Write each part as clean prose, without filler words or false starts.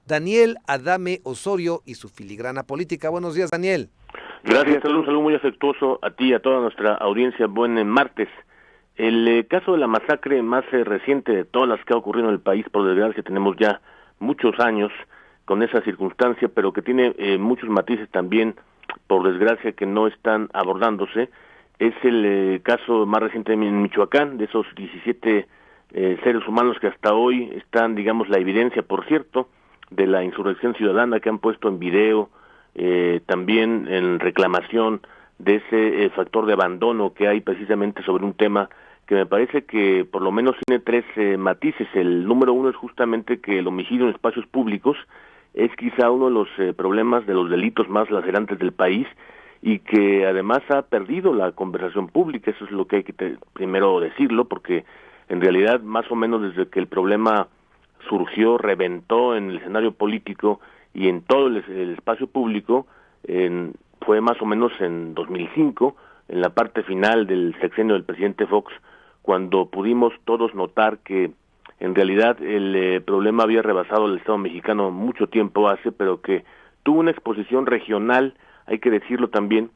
Daniel Adame Osorio y su filigrana política. Buenos días, Daniel. Gracias, un saludo muy afectuoso a ti y a toda nuestra audiencia. Buen martes. El caso de la masacre más reciente de todas las que ha ocurrido en el país, por desgracia tenemos ya muchos años con esa circunstancia, pero que tiene muchos matices también, por desgracia, que no están abordándose. Es el caso más reciente en Michoacán, de esos 17 seres humanos que hasta hoy están, digamos, la evidencia, por cierto, de la insurrección ciudadana que han puesto en video, también en reclamación de ese factor de abandono que hay precisamente sobre un tema que me parece que por lo menos tiene tres matices. El número uno es justamente que el homicidio en espacios públicos es quizá uno de los problemas, de los delitos más lacerantes del país, y que además ha perdido la conversación pública. Eso es lo que hay que primero decirlo, porque en realidad más o menos desde que el problema surgió, reventó en el escenario político y en todo el espacio público, fue más o menos en 2005, en la parte final del sexenio del presidente Fox, cuando pudimos todos notar que en realidad el problema había rebasado al Estado mexicano mucho tiempo hace, pero que tuvo una exposición regional, hay que decirlo también,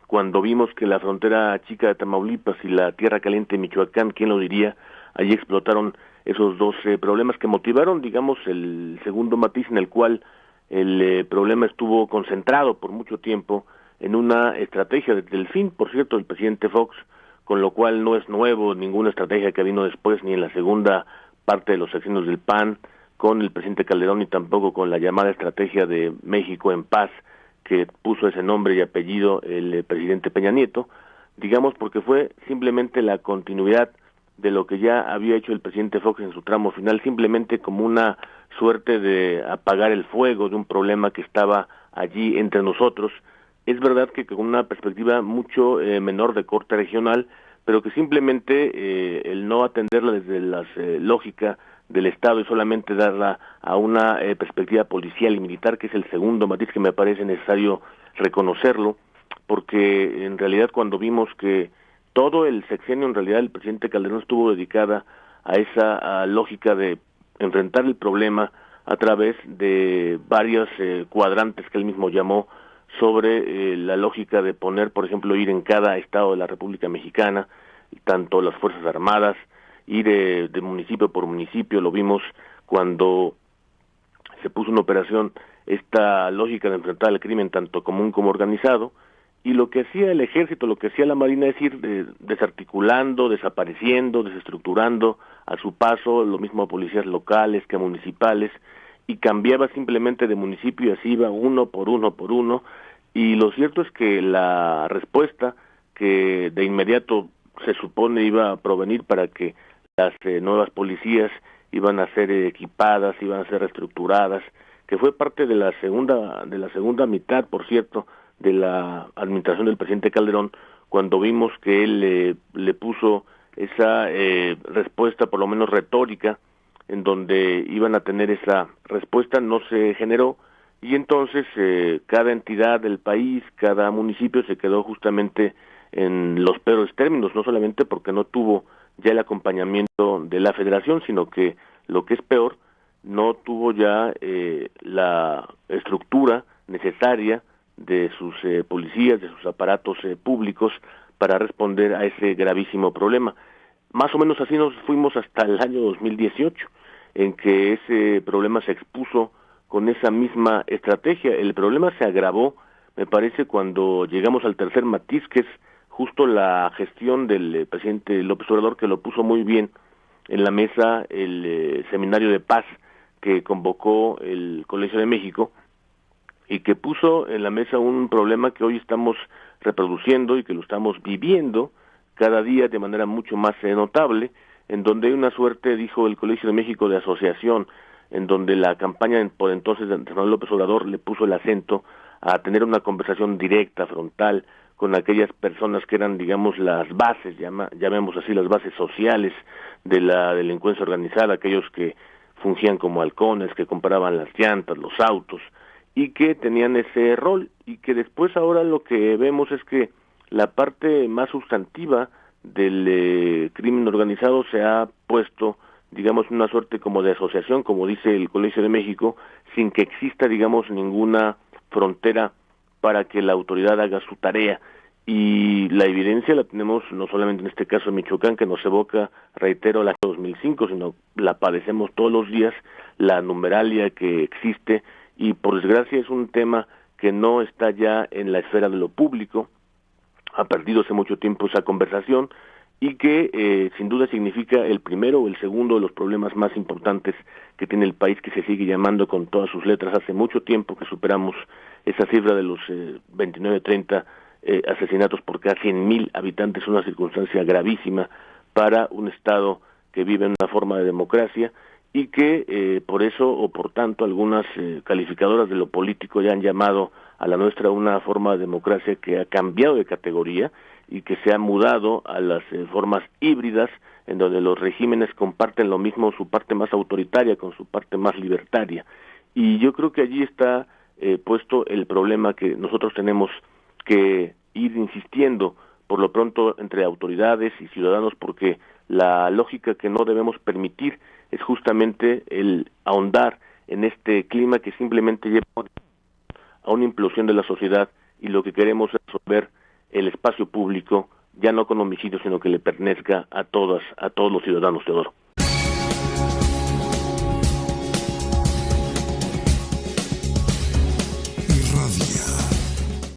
cuando vimos que la frontera chica de Tamaulipas y la tierra caliente de Michoacán, ¿quién lo diría? Allí explotaron esos dos problemas que motivaron, digamos, el segundo matiz, en el cual el problema estuvo concentrado por mucho tiempo en una estrategia desde el fin, por cierto, del presidente Fox, con lo cual no es nuevo ninguna estrategia que vino después, ni en la segunda parte de los sexenios del PAN, con el presidente Calderón, ni tampoco con la llamada estrategia de México en paz, que puso ese nombre y apellido el presidente Peña Nieto, digamos, porque fue simplemente la continuidad de lo que ya había hecho el presidente Fox en su tramo final, simplemente como una suerte de apagar el fuego de un problema que estaba allí entre nosotros. Es verdad que con una perspectiva mucho menor de corte regional, pero que simplemente el no atenderla desde la lógica del Estado y solamente darla a una perspectiva policial y militar, que es el segundo matiz que me parece necesario reconocerlo, porque en realidad cuando vimos que todo el sexenio, en realidad el presidente Calderón estuvo dedicada a esa lógica de enfrentar el problema a través de varios cuadrantes que él mismo llamó, sobre la lógica de poner, por ejemplo, ir en cada estado de la República Mexicana, tanto las Fuerzas Armadas, ir de municipio por municipio. Lo vimos cuando se puso en operación esta lógica de enfrentar el crimen tanto común como organizado, y lo que hacía el ejército, lo que hacía la marina es ir desarticulando, desapareciendo, desestructurando a su paso, lo mismo a policías locales que a municipales, y cambiaba simplemente de municipio y así iba uno por uno, y lo cierto es que la respuesta que de inmediato se supone iba a provenir para que las nuevas policías iban a ser equipadas, iban a ser reestructuradas, que fue parte de la segunda mitad, por cierto, de la administración del presidente Calderón, cuando vimos que él le puso esa respuesta, por lo menos retórica, en donde iban a tener esa respuesta, no se generó, y entonces cada entidad del país, cada municipio se quedó justamente en los peores términos, no solamente porque no tuvo ya el acompañamiento de la federación, sino que lo que es peor, no tuvo ya la estructura necesaria de sus policías, de sus aparatos públicos para responder a ese gravísimo problema. Más o menos así nos fuimos hasta el año 2018, en que ese problema se expuso con esa misma estrategia. El problema se agravó, me parece, cuando llegamos al tercer matiz, que es justo la gestión del presidente López Obrador, que lo puso muy bien en la mesa el seminario de paz que convocó el Colegio de México, y que puso en la mesa un problema que hoy estamos reproduciendo y que lo estamos viviendo cada día de manera mucho más notable, en donde hay una suerte, dijo el Colegio de México, de asociación, en donde la campaña por entonces de Andrés Manuel López Obrador le puso el acento a tener una conversación directa, frontal, con aquellas personas que eran, digamos, las bases, llamemos así, las bases sociales de la delincuencia organizada, aquellos que fungían como halcones, que compraban las llantas, los autos, y que tenían ese rol, y que después ahora lo que vemos es que la parte más sustantiva del crimen organizado se ha puesto digamos, una suerte como de asociación, como dice el Colegio de México, sin que exista, digamos, ninguna frontera para que la autoridad haga su tarea. Y la evidencia la tenemos no solamente en este caso en Michoacán, que nos evoca, reitero, la 2005, sino la padecemos todos los días, la numeralia que existe, y por desgracia es un tema que no está ya en la esfera de lo público, ha perdido hace mucho tiempo esa conversación, y que sin duda significa el primero o el segundo de los problemas más importantes que tiene el país, que se sigue llamando con todas sus letras. Hace mucho tiempo que superamos esa cifra de los 29-30 asesinatos por cada 100,000 habitantes, una circunstancia gravísima para un Estado que vive en una forma de democracia, y que por eso o por tanto algunas calificadoras de lo político ya han llamado a la nuestra una forma de democracia que ha cambiado de categoría y que se ha mudado a las formas híbridas, en donde los regímenes comparten lo mismo, su parte más autoritaria con su parte más libertaria. Y yo creo que allí está puesto el problema que nosotros tenemos que ir insistiendo por lo pronto entre autoridades y ciudadanos, porque la lógica que no debemos permitir es justamente el ahondar en este clima que simplemente lleva a una implosión de la sociedad, y lo que queremos es resolver el espacio público, ya no con homicidios, sino que le pertenezca a todos los ciudadanos, Teodoro.